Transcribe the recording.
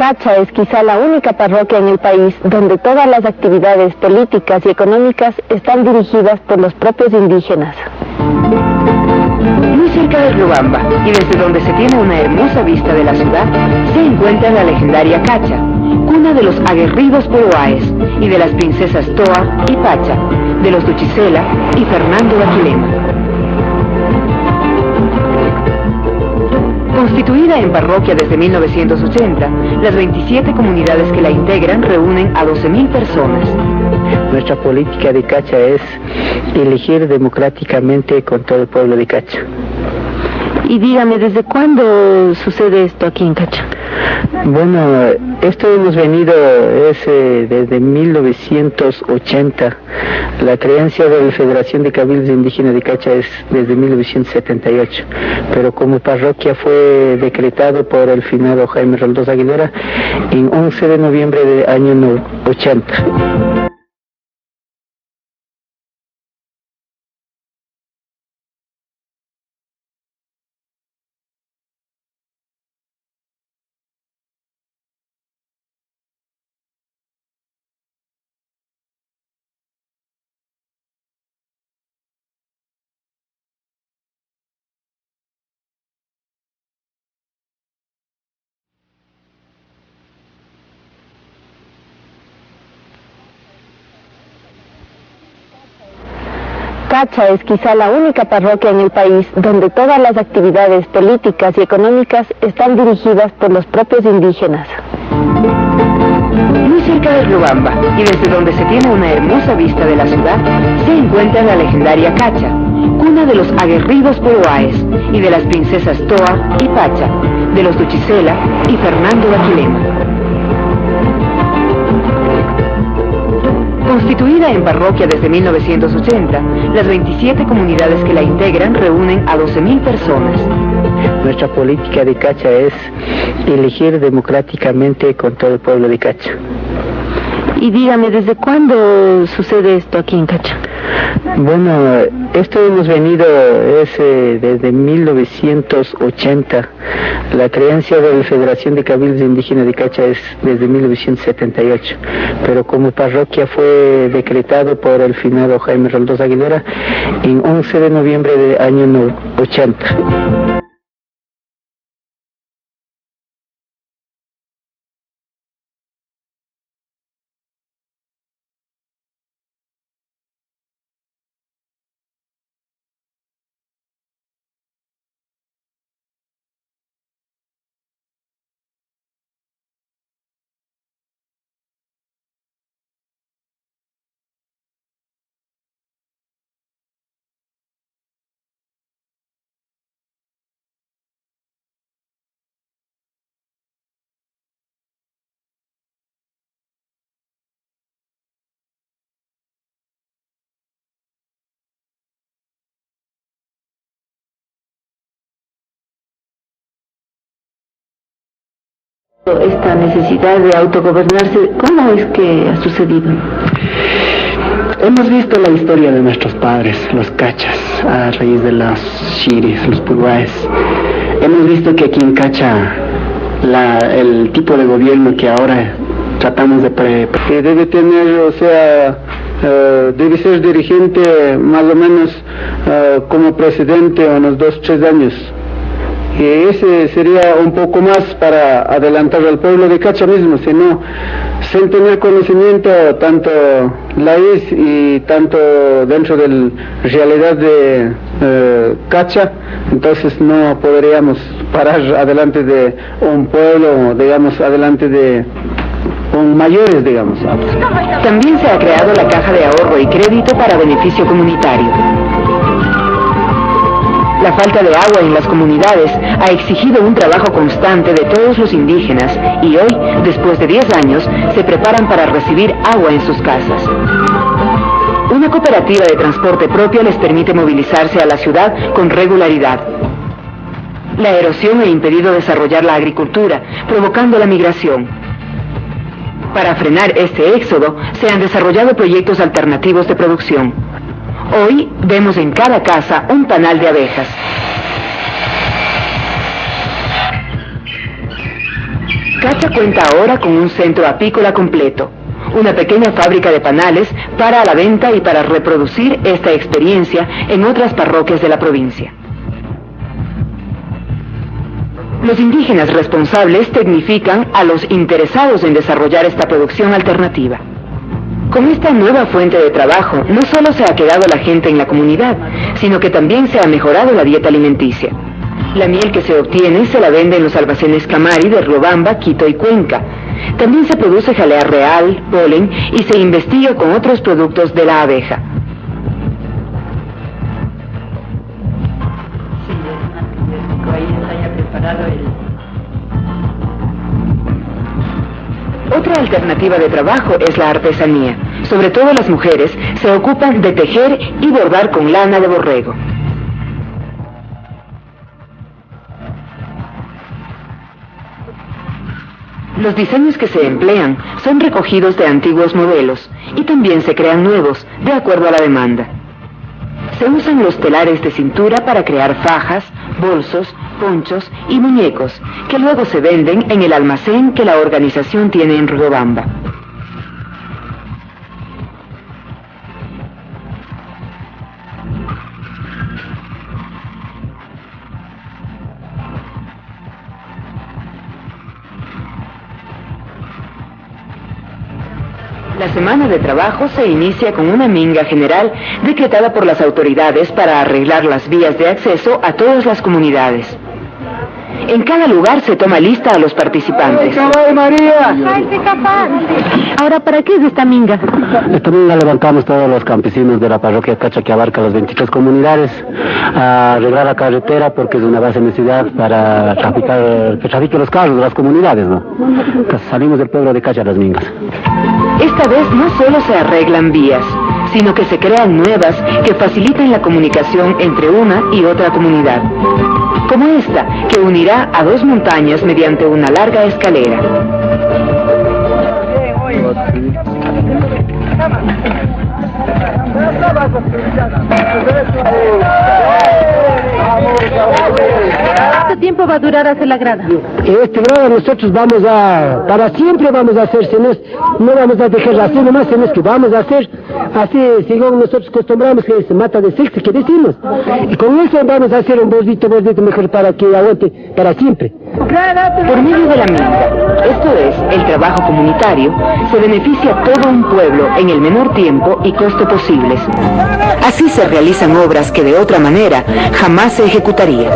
Cacha es quizá la única parroquia en el país donde todas las actividades políticas y económicas están dirigidas por los propios indígenas. Muy cerca de Riobamba, y desde donde se tiene una hermosa vista de la ciudad, se encuentra la legendaria Cacha, cuna de los aguerridos Poloaes y de las princesas Toa y Pacha, de los Tuchisela y Fernando de Aquilema. Constituida en parroquia desde 1980, las 27 comunidades que la integran reúnen a 12.000 personas. Nuestra política de Cacha es elegir democráticamente con todo el pueblo de Cacha. Y dígame, ¿desde cuándo sucede esto aquí en Cacha? Bueno, esto hemos venido desde 1980. La creencia de la Federación de Cabildos Indígenas de Cacha es desde 1978, pero como parroquia fue decretado por el finado Jaime Roldós Aguilera en 11 de noviembre del año 80. Cacha es quizá la única parroquia en el país donde todas las actividades políticas y económicas están dirigidas por los propios indígenas. Muy cerca de Riobamba, y desde donde se tiene una hermosa vista de la ciudad, se encuentra la legendaria Cacha, cuna de los aguerridos Poloaes y de las princesas Toa y Pacha, de los Tuchisela y Fernando de Aquilema. Constituida en parroquia desde 1980, las 27 comunidades que la integran reúnen a 12.000 personas. Nuestra política de Cacha es elegir democráticamente con todo el pueblo de Cacha. Y dígame, ¿desde cuándo sucede esto aquí en Cacha? Bueno, esto hemos venido desde 1980. La creencia de la Federación de Cabildos Indígenas de Cacha es desde 1978, pero como parroquia fue decretado por el finado Jaime Roldós Aguilera en 11 de noviembre del año 80. Esta necesidad de autogobernarse, ¿cómo es que ha sucedido? Hemos visto la historia de nuestros padres, los Cachas, a raíz de los Xiris, los Puluaes. Hemos visto que aquí en Cacha el tipo de gobierno que ahora tratamos de que debe tener, debe ser dirigente más o menos como presidente unos 2-3 años. Y ese sería un poco más para adelantar al pueblo de Cacha mismo, sino sin tener conocimiento tanto laís y tanto dentro de la realidad de Cacha, entonces no podríamos parar adelante de un pueblo, digamos, adelante de mayores, digamos. También se ha creado la Caja de Ahorro y Crédito para beneficio comunitario. La falta de agua en las comunidades ha exigido un trabajo constante de todos los indígenas y hoy, después de 10 años, se preparan para recibir agua en sus casas. Una cooperativa de transporte propia les permite movilizarse a la ciudad con regularidad. La erosión ha impedido desarrollar la agricultura, provocando la migración. Para frenar este éxodo, se han desarrollado proyectos alternativos de producción. Hoy vemos en cada casa un panal de abejas. Cacha cuenta ahora con un centro apícola completo, una pequeña fábrica de panales para la venta y para reproducir esta experiencia en otras parroquias de la provincia. Los indígenas responsables tecnifican a los interesados en desarrollar esta producción alternativa. Con esta nueva fuente de trabajo, no solo se ha quedado la gente en la comunidad, sino que también se ha mejorado la dieta alimenticia. La miel que se obtiene se la vende en los almacenes Camari de Riobamba, Quito y Cuenca. También se produce jalea real, polen y se investiga con otros productos de la abeja. Otra alternativa de trabajo es la artesanía. Sobre todo las mujeres se ocupan de tejer y bordar con lana de borrego. Los diseños que se emplean son recogidos de antiguos modelos y también se crean nuevos, de acuerdo a la demanda. Se usan los telares de cintura para crear fajas, bolsos, ponchos y muñecos, que luego se venden en el almacén que la organización tiene en Riobamba. La semana de trabajo se inicia con una minga general decretada por las autoridades para arreglar las vías de acceso a todas las comunidades. En cada lugar se toma lista a los participantes. Ahora, ¿para qué es esta minga? Esta minga levantamos todos los campesinos de la parroquia Cacha, que abarca las 23 comunidades, a arreglar la carretera porque es una base de necesidad para que trafiquen los carros de las comunidades, ¿no? Entonces, salimos del pueblo de Cacha a las mingas. Esta vez no solo se arreglan vías, sino que se crean nuevas que facilitan la comunicación entre una y otra comunidad. Como esta, que unirá a dos montañas mediante una larga escalera. ¿Cuánto tiempo va a durar hacer la grada? Este grado nosotros para siempre vamos a hacer, no vamos a dejar así nomás, sino que vamos a hacer así, según nosotros acostumbramos, que se mata de sexo, que decimos. Y con eso vamos a hacer un bordito mejor para que aguante para siempre. Por medio de la minga, esto es, el trabajo comunitario, se beneficia a todo un pueblo en el menor tiempo y costo posibles. Así se realizan obras que de otra manera jamás se ejecutarían.